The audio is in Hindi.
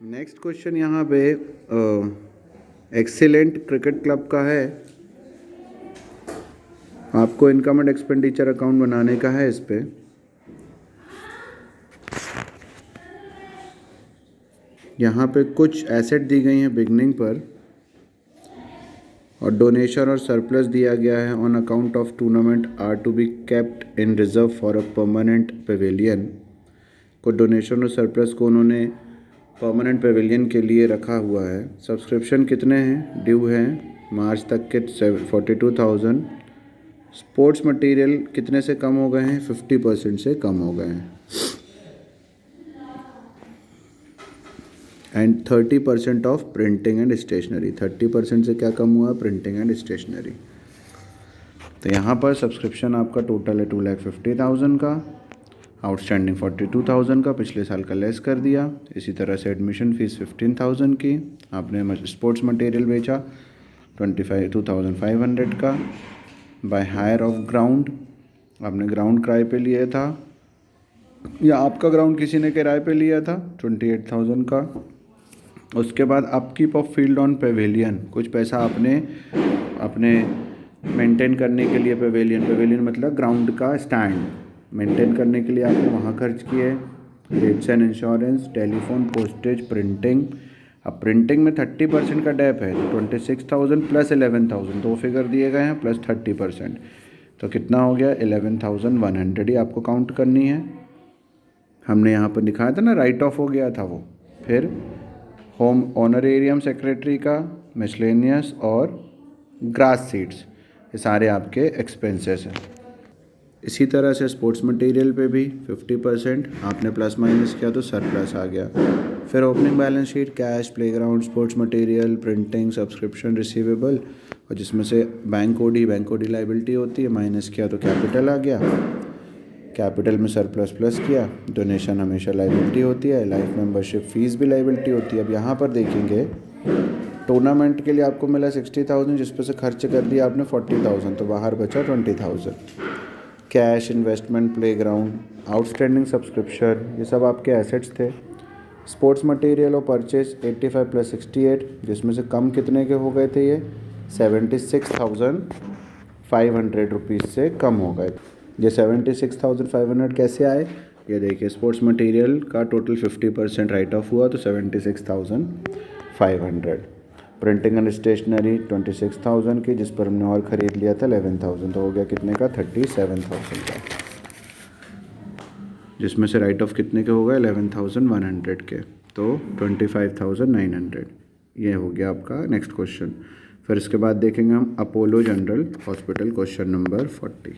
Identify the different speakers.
Speaker 1: नेक्स्ट क्वेश्चन यहाँ पे एक्सीलेंट क्रिकेट क्लब का है। आपको इनकम एंड एक्सपेंडिचर अकाउंट बनाने का है। इस पे यहाँ पे कुछ एसेट दी गई हैं बिगनिंग पर और डोनेशन और सरप्लस दिया गया है on account of tournament are to be kept in reserve for a permanent pavilion. को डोनेशन और सरप्लस को उन्होंने परमानेंट पेविलियन के लिए रखा हुआ है। सब्सक्रिप्शन कितने हैं? ड्यू हैं मार्च तक के 42,000। स्पोर्ट्स मटेरियल कितने से कम हो गए हैं? 50% से कम हो गए हैं। And 30% of printing and stationery. 30% से क्या कम हुआ? Printing and stationery. तो यहाँ पर सब्सक्रिप्शन आपका टोटल है 2,50,000 का, आउटस्टैंडिंग 42,000 का, पिछले साल का लेस कर दिया। इसी तरह से एडमिशन फ़ीस 15,000 की, आपने स्पोर्ट्स मटेरियल बेचा 2,500 का। बाय हायर ऑफ ग्राउंड, आपने ग्राउंड किराए पे लिया था या आपका ग्राउंड किसी ने किराए पे लिया था 28,000 का। उसके बाद upkeep of field on Pavilion, कुछ पैसा आपने अपने मेंटेन करने के लिए पेविलियन मतलब ग्राउंड का स्टैंड मेंटेन करने के लिए आपने वहाँ खर्च किए। Rates and insurance, telephone, postage, printing. अब प्रिंटिंग में 30% का डैप है तो 26,000 प्लस 11,000, दो फिगर दिए गए हैं, प्लस 30%, तो कितना हो गया? 11,100 ही आपको काउंट करनी है। हमने यहाँ पर दिखाया था ना, राइट ऑफ हो गया था वो। फिर होम ऑनरेरियम सेक्रेटरी का, मिसलेनियस और ग्रास सीड्स, ये सारे आपके एक्सपेंसेस हैं। इसी तरह से स्पोर्ट्स मटेरियल पे भी 50% आपने प्लस माइनस किया तो सरप्लस आ गया। फिर opening balance sheet, cash, playground, sports material, printing, subscription, receivable, और जिसमें से बैंक ओडी लाइबिलिटी होती है, माइनस किया तो कैपिटल आ गया। कैपिटल में सरप्लस प्लस किया, डोनेशन हमेशा लाइबिलिटी होती है, लाइफ मेंबरशिप फीस भी लाइबिलिटी होती है। अब यहाँ पर देखेंगे टूर्नामेंट के लिए आपको मिला 60,000, जिस पर से खर्च कर दिया आपने 40,000, तो बाहर बचा 20,000। Cash, investment, playground, outstanding subscription, ये सब आपके एसेट्स थे। स्पोर्ट्स मटेरियल और परचेज 85 प्लस 68, जिसमें से कम कितने के हो गए थे? ये 76,500 रुपीज़ से कम हो गए। ये 76,500 कैसे आए? ये देखिए, स्पोर्ट्स मटेरियल का टोटल 50% राइट ऑफ हुआ तो 76,500। प्रिंटिंग एंड स्टेशनरी 26,000 की, जिस पर हमने और ख़रीद लिया था 11,000, तो हो गया कितने का? 37,000 का, जिसमें से राइट ऑफ कितने के हो गए? 11,100 के, तो 25,900। ये हो गया आपका नेक्स्ट क्वेश्चन। फिर इसके बाद देखेंगे हम Apollo general hospital, question number 40।